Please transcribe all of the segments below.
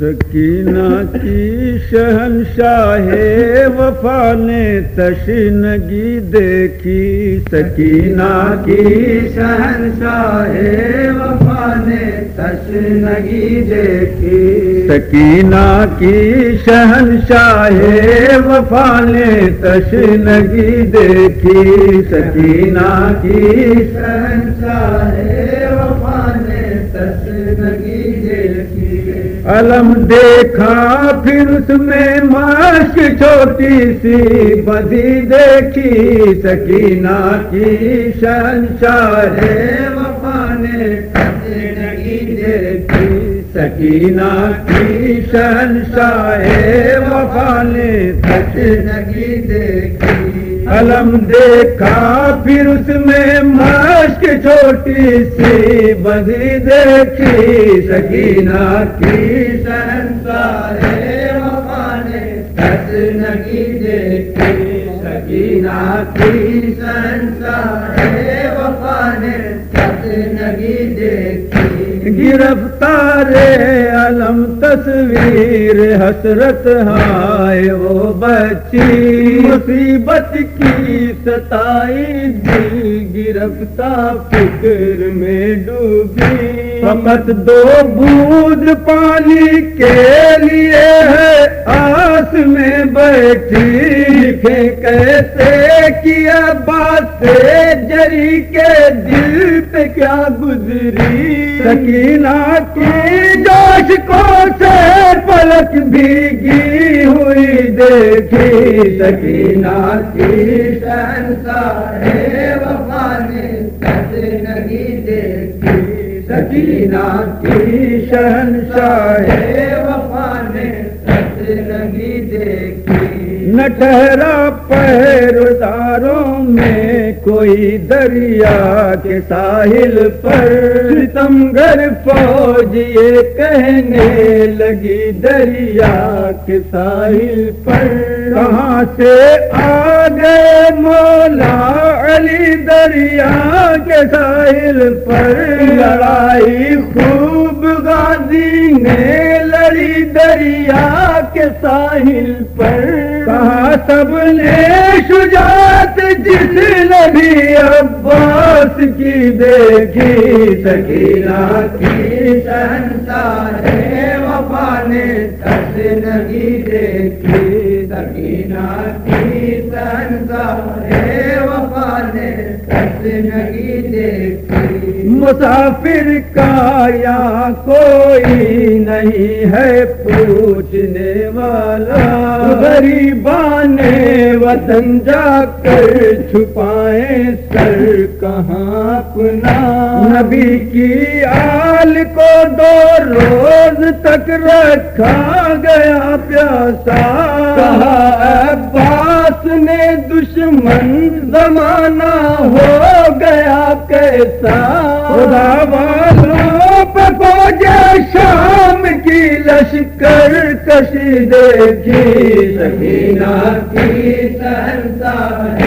سکینہ کی شہنشاہ وفا نے تشنگی دیکھی، سکینہ کی شہنشاہ وفا نے تشنگی دیکھی، سکینہ کی شہنشاہ وفا نے تشنگی دیکھی، سکینہ کی شہنشاہ وفا نے تشنگی دیکھی، علم دیکھا پھر اس میں مشق چھوٹی سی بدی دیکھی، سکینہ کی شہنشاہ وفا نے تشنگی دیکھی، سکینہ کی شہنشاہ وفا نے تشنگی دیکھی، علم دیکھا پھر اس میں مشق چھوٹی سی بدی دیکھی، سکینہ کی شہنشاہ وفا نے تشنگی دیکھی، سکینہ کی شہنشاہ وفا نے تشنگی دیکھی، گرفتار علم تصویر حسرت ہائے وہ بچی، مصیبت کی ستائی دل گرفتار فکر میں ڈوبی، فقط دو بوند پانی کے لیے ہے آس میں بیٹھی، لکھے کیسے کیا باتیں جری کے دل پہ کیا گزری، سکینہ کی جوش کو سے پلک بھیگی ہوئی دیکھی، سکینہ کی شہنشاہ وفا نے تشنگی دیکھی، سکینہ کی شہنشاہ وفا نے تشنگی دیکھی، نہ ٹھہرا پہروداروں میں کوئی دریا کے ساحل پر، ستمگر فوج یہ کہنے لگی دریا کے ساحل پر، کہاں سے آ گئے مولا علی دریا کے ساحل پر، لڑائی خوب غازی نے لڑی دریا کے ساحل پر، کہاں سب نے شجاعت جس نے بھی عباس کی دیکھی، سکینہ کی شہنشاہ وفا نے تشنگی دیکھی، سکینہ کی شہنشاہ وفا نے تشنگی دیکھی، مسافر کا یہاں کوئی نہیں ہے پوچھنے والا، غریبان وطن جا کر چھپائیں سر کہاں اپنا، نبی کی آل کو 2 روز تک رکھا گیا پیاسا، کہا عباس نے دشمن زمانہ ہو گیا کیسا، خدا والوں پہ فوج شام کی لشکر کشی دیکھی، سکینہ کی شہنشاہ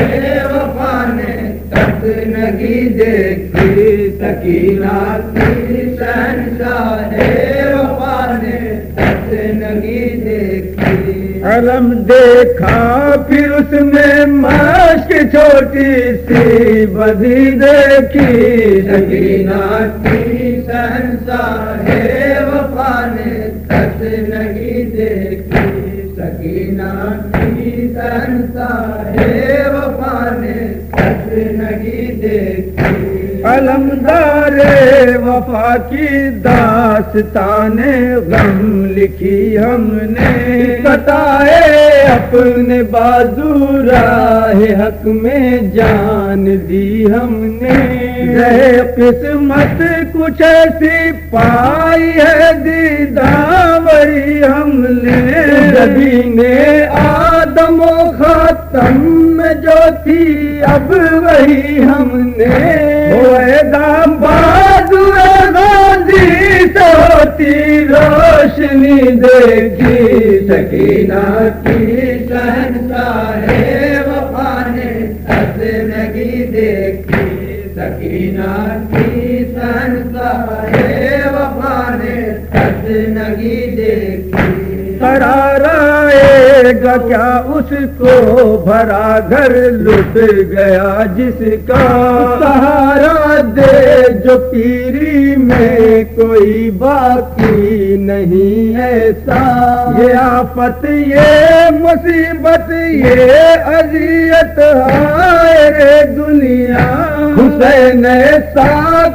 وفا نے تشنگی دیکھی، سکینہ کی شہنشاہ وفا نے تشنگی دیکھی، علم دیکھا پھر اس میں مشق چھوٹی سی بدی دیکھی، سکینہ کی شہنشاہ وفا نے تشنگی دیکھی، سکینہ کی شہنشاہ وفا نے تشنگی دیکھی، علمدار وفا کی داستان غم لکھی ہم نے، ستائے اپنے بازو راہ حق میں جان دی ہم نے، رہے قسمت کچھ ایسی پائی ہے دیداوری ہم نے، نبی نے آدم و خاتم میں جو تھی اب وہی ہم نے، ہوئے دام بازو غازی سے ہوتی روشنی دیکھی، سکینہ کی شہنشاہ وفا نے تشنگی دیکھی، سکینہ کی شہنشاہ وفا نے تشنگی دیکھی قرار آئے گا کیا اس کو بھرا گھر لٹ گیا جس کا سہارا دے جو پیری میں کوئی باقی نہیں ایسا یہ آفت یہ مصیبت یہ اذیت ہائے رے دنیا حسین ایسا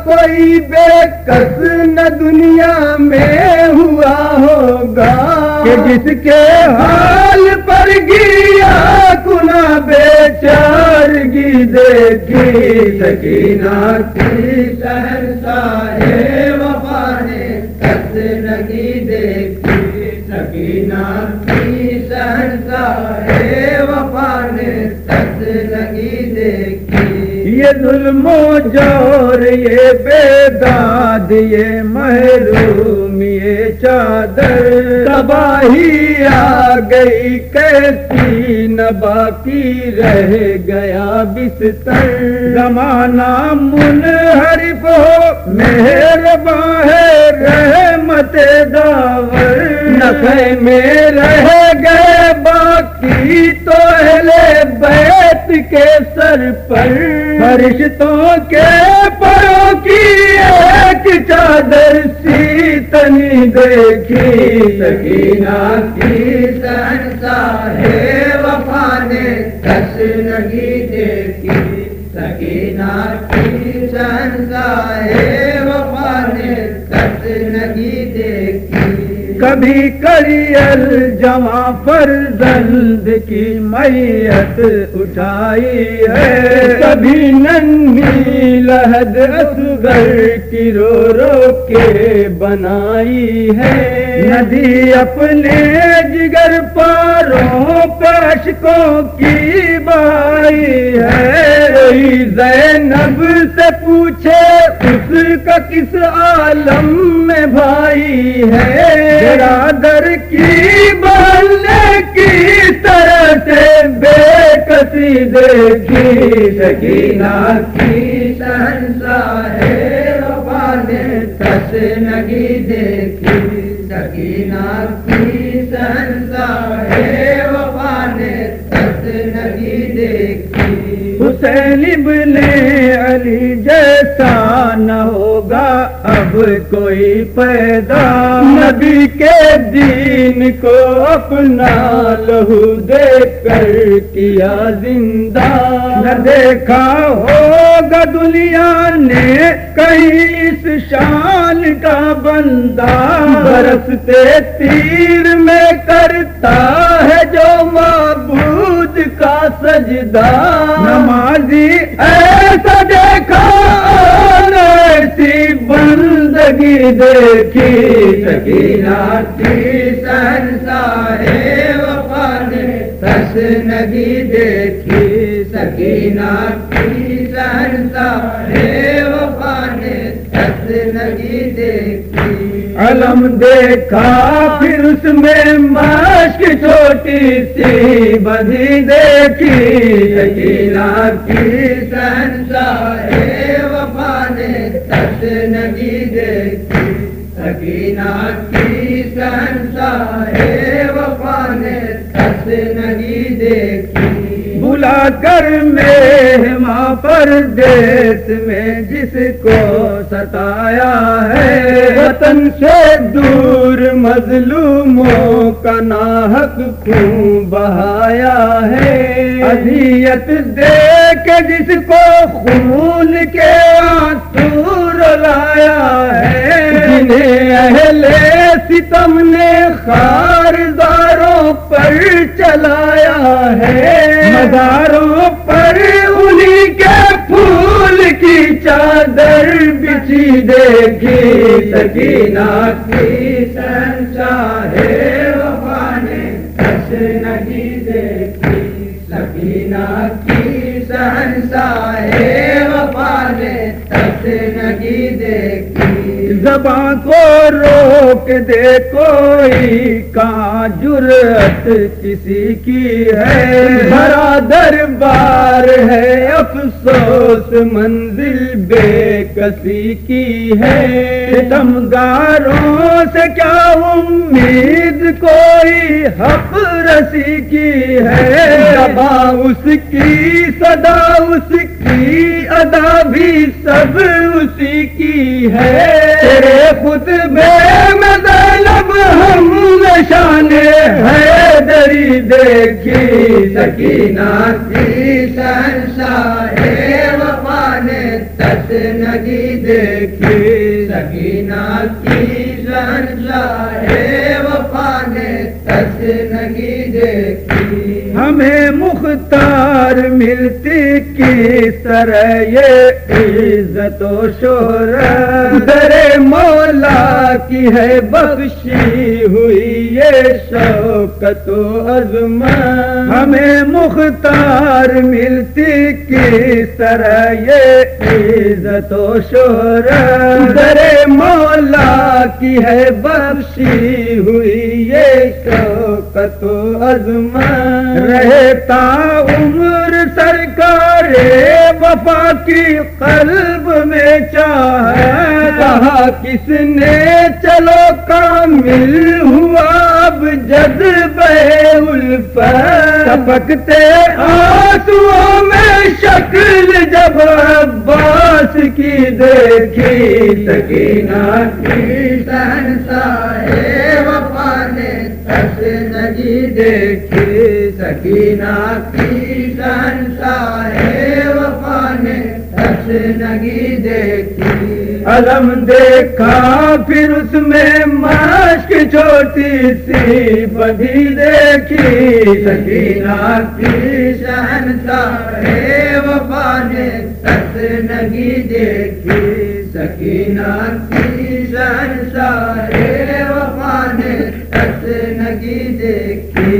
کوئی بے کس نہ دنیا میں ہوا ہوگا کہ جس کے حال پر گیا کنا بیچارگی دیکھی سکینہ کی شہنشاہ وفا نے تشنگی دیکھی سکینہ کی شہنشاہ وفا نے تشنگی دیکھی یہ ظلم و جور یہ بیداد یہ محروم یہ چادر تباہی آ گئی کیسی نہ باقی رہ گیا بستر زمانہ منحرف ہو مہرباں ہے رحمت داور نفع میں رہ گئے باقی تو اہل بیت کے سر پر فرشتوں کے پروں کی ایک چادر سی تنی دیکھی سکینہ کی شہنشاہ وفا نے تشنگی دیکھی سکینہ کی شہنشاہ وفا نے تشنگی دیکھی کبھی کریل جمع فرزند کی میت اٹھائی ہے کبھی ننھی لحد اصغر کی رو رو کے بنائی ہے ندی اپنے جگر پاروں پر اشکوں کی بائی ہے روئی زینب سے پوچھے اس کا کس عالم میں بھائی ہے برادر کی بولنے کی طرح سے بے کسی دیکھی سکینہ کی شہنشاہ وفا نے تشنگی دیکھی سکینہ کی شہنشاہ وفا نے تشنگی دیکھی حسین ابن علی جیسا نہ ہوگا اب کوئی پیدا نبی کے دین کو اپنا لہو دے کر کیا زندہ نہ دیکھا ہوگا دنیا نے کہیں اس شان کا بندہ برستے تیر میں کرتا ہے جو معبود کا سجدہ نمازی ایسا دیکھا ایسی بندگی دیکھی سکینہ کی شہنشاہ وفا نے تشنگی دیکھی سکینہ کی شہنشاہ وفا نے تشنگی دیکھی علم دیکھا پھر اس میں مشق چھوٹی سی بدی دیکھی سکینہ کی شہنشاہ وفا نے تشنگی دیکھی سکینہ کی شہنشاہ وفا نے تشنگی دیکھی بلا کر مہماں پردیس میں جس کو ستایا ہے وطن سے دور مظلوموں کا ناحق خون بہایا ہے اذیت دے کے جس کو خون کے آنسو رلایا ہے جنہیں اہل ستم نے خارزاروں پر چلایا ہے مزاروں پر انہی کے پھول کی چادر بچھی دیکھی سکینہ کی شہنشاہ وفا نے تشنگی دیکھی سکینہ کی شہنشاہ وفا نے تشنگی دیکھی زباں کو روک دے کوئی، کہاں جرأت کسی کی ہے، بھرا دربار ہے افسوس منزل بے کسی کی ہے، ستمگاروں سے کیا امید کوئی حق رسی کی ہے، زباں اس کی صدا اس کی ادا بھی سب اسی کی ہے، تیرے خطبے میں زینب ہم نشان حیدری دیکھی، سکینہ کی شہنشاہ وفا نے تشنگی دیکھی، سکینہ کی شہنشاہ وفا نے تشنگی دیکھی، ہمیں مختار ملتی کس طرح یہ عزت و شہرت، در مولا کی ہے بخشی ہوئی یہ شوکت و عظمت، ہمیں مختار ملتی کس طرح یہ عزت و شہرت، در مولا کی ہے بخشی ہوئی یہ شوکت و عظمت، رہتا عمر سرکار وفا کی قلب میں چاہت، کہا کس نے چلو کامل ہوا اب جذبہ الفت، ٹپکتے آنسوؤں میں شکل جب عباس کی دیکھی، سکینہ کی شہنشاہ وفا نے تشنگی دیکھی، سکینہ کی شہنشاہ وفا نے تشنگی دیکھی، علم دیکھا پھر اس میں مشک چھوٹی سی بدھی دیکھی، سکینہ کی شہنشاہ وفا نے تشنگی دیکھی، سکینہ کی شہنشاہ وفا نے تشنگی دیکھی۔